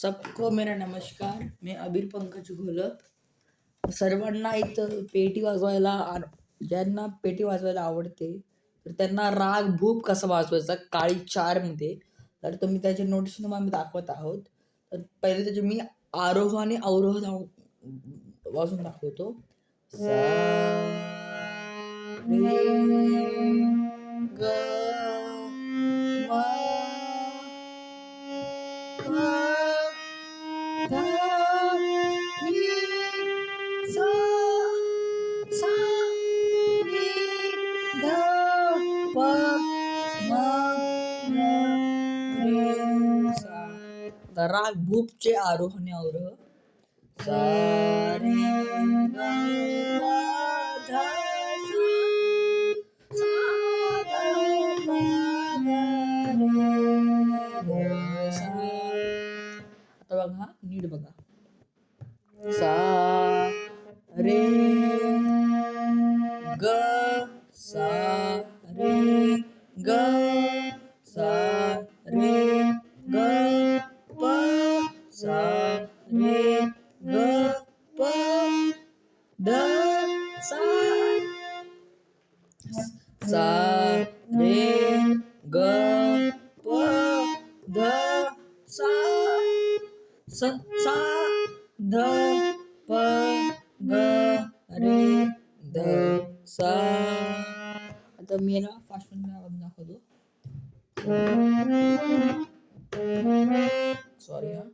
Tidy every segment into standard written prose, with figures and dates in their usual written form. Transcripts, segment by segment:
सबको मेरा नमस्कार. मी अबीर पंकज घोलप. सर्वांना इथं पेटी वाजवायला ज्यांना पेटी वाजवायला आवडते तर त्यांना राग भूप कसा वाजवायचा काळी 4 मध्ये, तर तुम्ही त्याचे नोट्स तुम्हाला आम्ही दाखवत आहोत. तर पहिले त्याचे मी आरोह आणि अवरोह वाजून दाखवतो. सा रे ग म प ध नि सा सा नि ध प म र रे सा. आता राग भूपचे आरोह आणि अवरोह. सा रे ग म ध सा सा ध प म रे सा. आता बघा, नीट बघा. सा रे ग सा रे ग सा रे ग प सा रे ग प ध सा सा रे ग प ध सा सा ध प ग रे ध सा. आता मी याला फास्ट दाखवतो. सॉरी हा.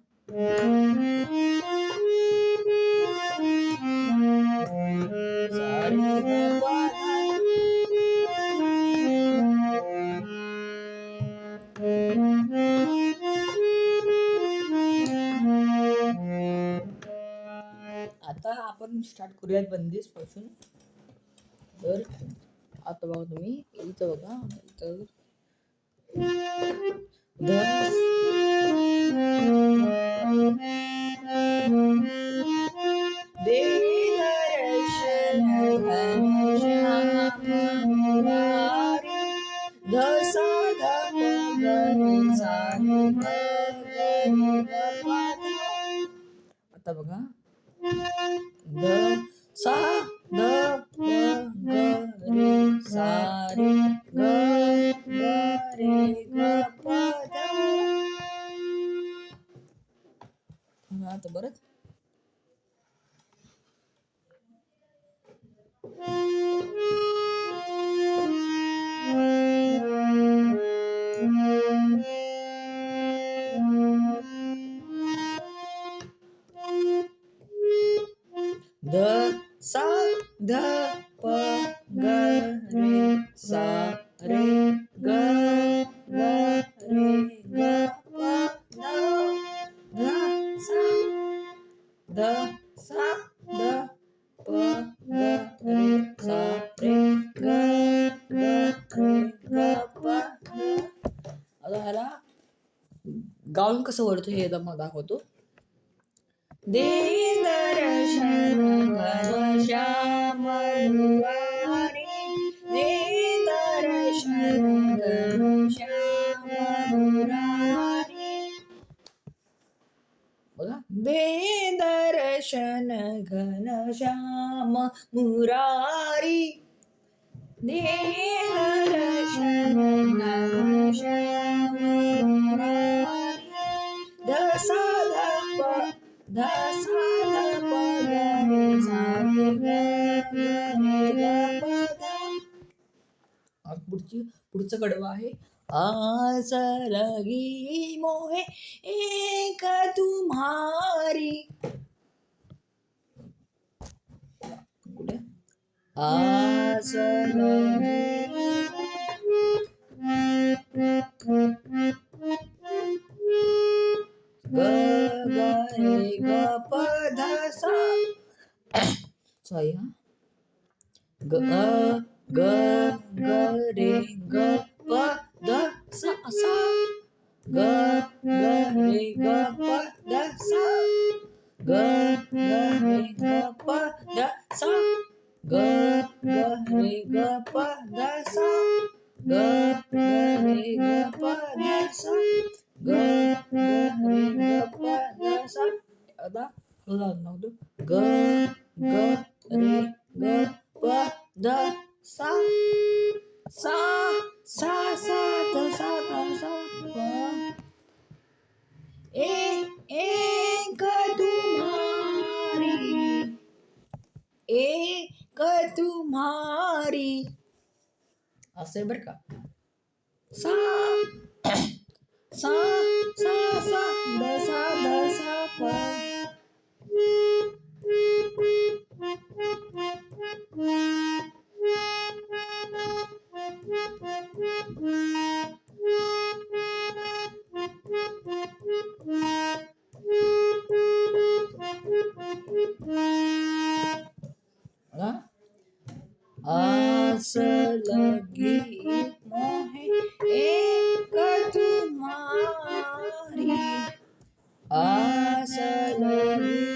सा रे ग प आता आपण स्टार्ट करूयात बंदिश पासून. तर आता बघा, तुम्ही इथं बघा, इथं दे दर्शन घनश्याम मुरारी ध सा ध प ग रे सा रे ग रे ग प ध. आता बघा, ध सा ध प ग रे सा रे ग रे ग प ध. आता परत ध सा ध प ग रे सा रे ग रे ग प ध सा ध सा ध प ग रे सा रे ग रे ग प ध. आता ह्याला गाऊन कसं वरतो हे मला दाखवतो. दे दर्शन घनश्याम मुरारी दे दर्शन घनश्याम मुरारी. बघा, दे दर्शन घनश्याम मुरारी दे दर्शन घनश्याम मुरारी ध सा ध प ध सा ध प ग रे सा रे ग रे ग प ध. पुढचं कडवं आहे. आस लगी मोहे एक तुम्हारी. कुठे आस लगी ग रे ग प ध सा. सॉरी हा. ग रे ग प ध सा सा ग रे ग प ध सा ग रे ग प ध सा ग रे ग प ध सा ग रे ग प ध सा ग रे ग प आता नव्हतं. ग ग रे ग प ध सा सा सा सा ध सा ध सा प एक तुम्हारी एक तुम्हारी असं आहे बरं का. सा सा सा सा द सा द सा प आस लगी मोहे एक तुम्हारी आस लगी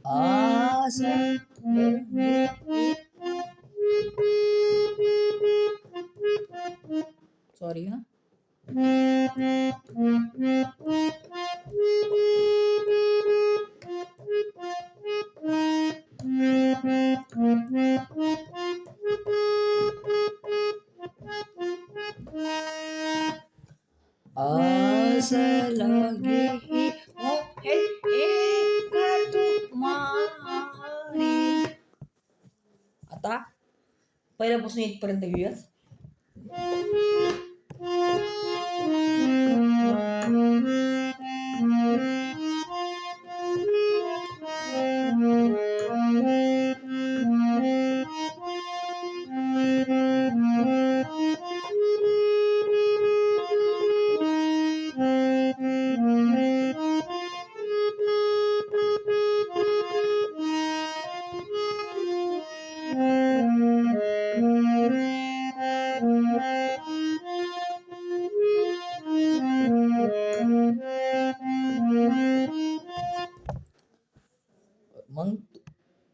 आस सॉरी हा. आस लगी मोहे एक तुम्हारी. आता पहिल्यापासून इथपर्यंत घेऊया.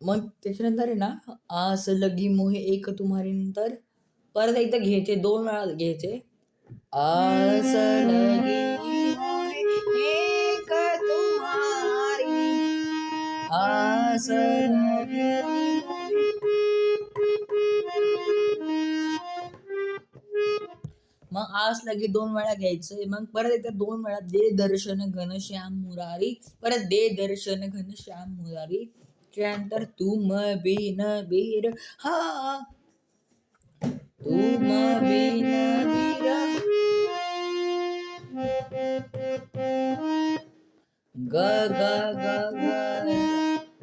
मग त्याच्यानंतर आहे ना, आस लगी मोहे एक तुम्हारी नंतर परत एकदा घ्यायचे, 2 वेळा घ्यायचे. आस लगी मोहे एक तुम्हारी आस लगी. मग आस लगी 2 वेळा घ्यायचं. मग परत एकदा 2 वेळा दे दर्शन घनश्याम मुरारी. परत दे दर्शन घनश्याम मुरारी. त्यानंतर तुम बिन वीर हा तुम बिन वीर ग ग ग ग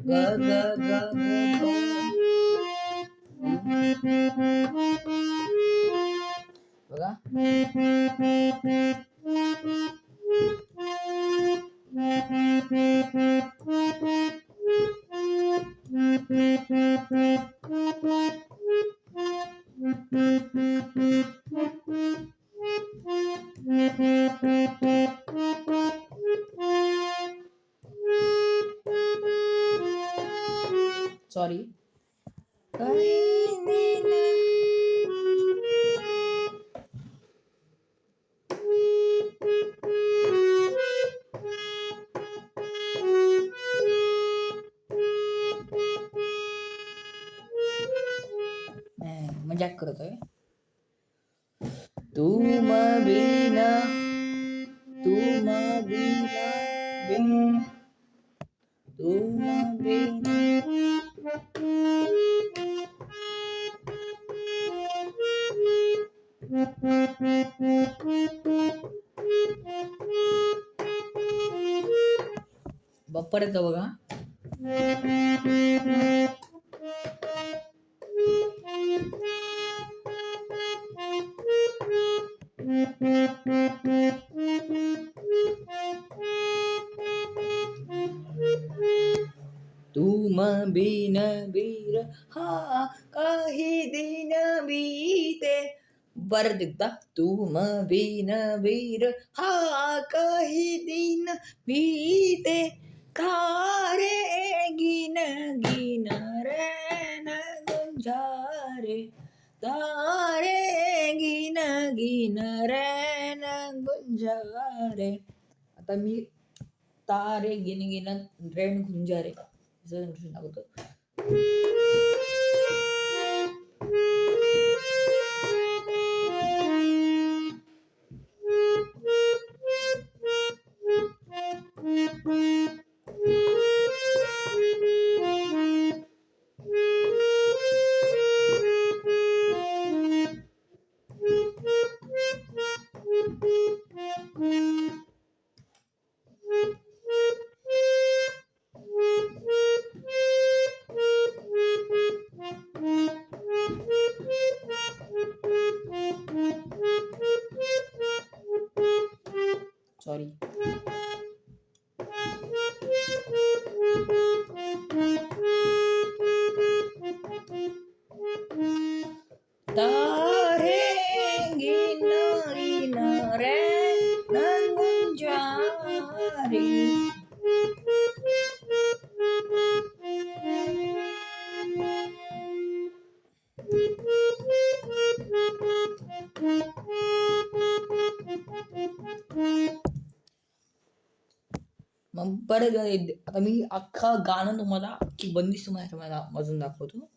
ग ग ग बघा. सॉरी. मजाक करतोय. तुम बिन तुम बिन तुम बिन परत बघा. तुम बिन वीर हा काही दिन बीते. परत एकदा. तुम बिन वीर हा काही दिन बीते कारे गिन गिन रे न गुंजारे तारे गिन गिन रे न गुंजारे. आता मी तारे गिन गिनत रण गुंजारे असं नोटेशन दाखवतो. सॉरी. तारे गिन गिन रण गुंजारे. मग परत आता मी अख्खं गाणं तुम्हाला अख्खी बंदिश तुम्हाला वाजून दाखवतो.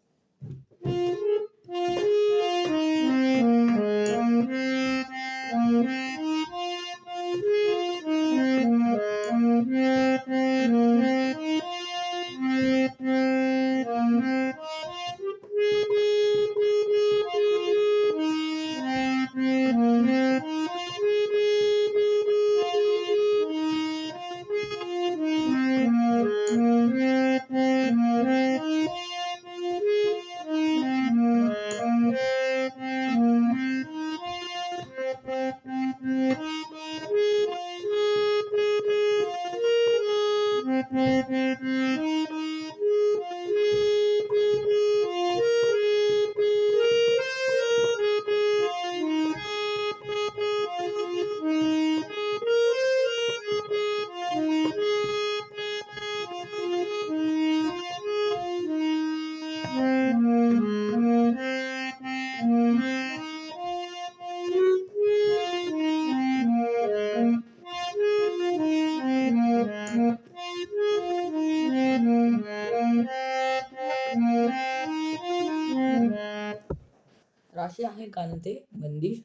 राशी आहे गाणं ते बंदिश.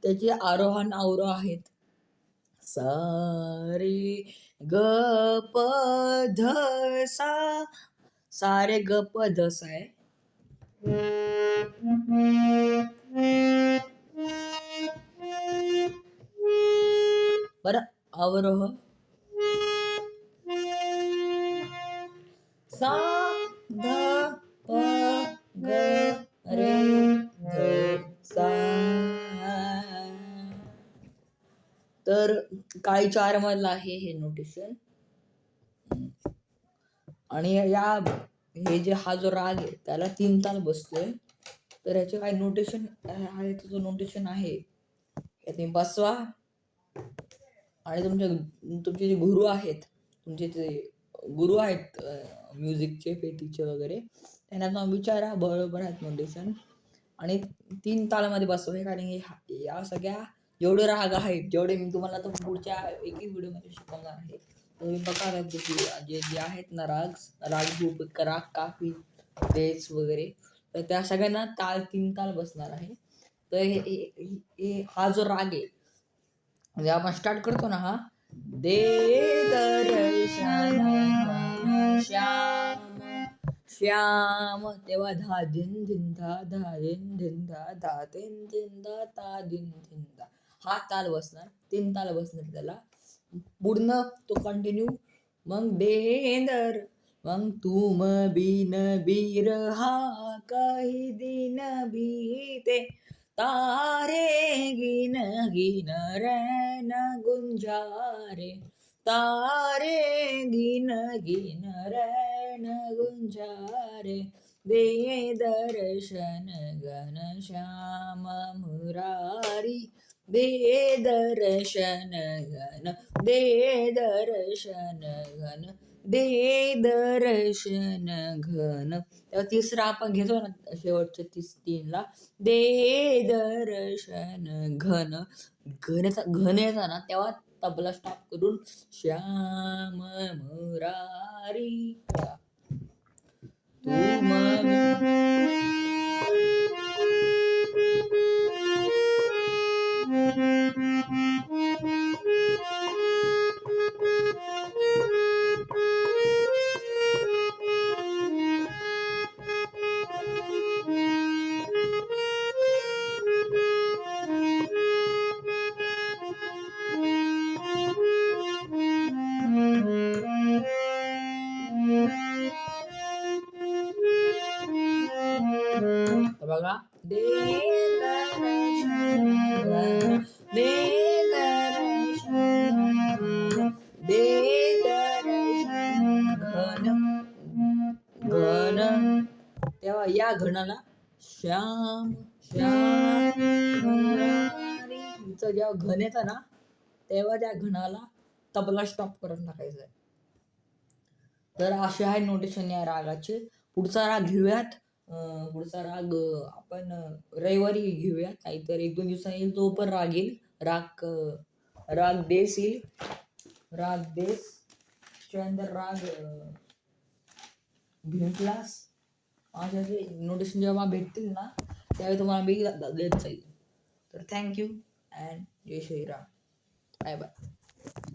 त्याचे आरोहण अवरोह आहेत. सा रे ग प ध सा. सा रे ग प ध सा आहे. बरं अवरोह सा ध प ग रे ध सा. तर काही 4 मधलं आहे हे नोटेशन. आणि हे जे हा जो राग आहे त्याला 3 ताल बसतोय. तर याचे काही नोटेशन आहे. जो नोटेशन आहे तुम्ही बसवा आणि तुमचे जे गुरु आहेत, तुमचे जे गुरु आहेत म्युझिकचे पेटीचे वगैरे, त्यांना विचारा बरोबर आहेत नोटेशन आणि 3 तालामध्ये बसवा. कारण या सगळ्या जेवढे राग आहेत, जेवढे मी तुम्हाला आता पुढच्या एकही व्हिडिओमध्ये शिकवणार आहे, तुम्ही बघा जे आहेत ना राग राग काफी बेस वगैरे, तर त्या सगळ्यांना 3 ताल बसणार आहे. तर हा जो राग आहे म्हणजे आपण स्टार्ट करतो ना, हा दे दर्शन श्याम श्याम, तेव्हा धा दिन दिन धा धा दिन दिन धा धा दिन दिन धा धा दिन दिन धा, हा ताल बसणार. 3 ताल बसणार त्याला पूर्ण तो कंटिन्यू. मग देंदर, मग तुम बिन बिरहा काही दिन बीते, तारे गिन गिन रैन गुंजारे, तारे गिन गिन रैन गुंजारे, दे दर्शन घन श्याम मुरारी, दे दर्शन घन, दे दर्शन घन, दे दर्शन घन. तेव्हा तिसरा आपण घेतो ना शेवटच्या 3ला, दे दर्शन घन. घन येता ना तेव्हा तबला स्टॉप करून श्याम मुरारी बघा, दे दर्शन घन, दे दर्शन घन, दे दर्शन घन. तेव्हा या घनाला श्याम श्याम मुरारी हिचं जेव्हा घन येतं ना तेव्हा त्या घनाला तबला स्टॉप करून टाकायचं आहे. तर असे आहे नोटेशन या रागाचे. पुढचा राग घेऊयात. पुढचा राग आपण रविवारी घेऊयात, नाहीतर 1-2 दिवसांनी येईल तो पण राग येईल. राग देस येईल. राग देस त्यानंतर राग भिंटलास. असे नोटेशन जेव्हा भेटतील ना त्यावेळी तुम्हाला मी देत जाईल. तर thank you and Jai Shriram. Bye bye.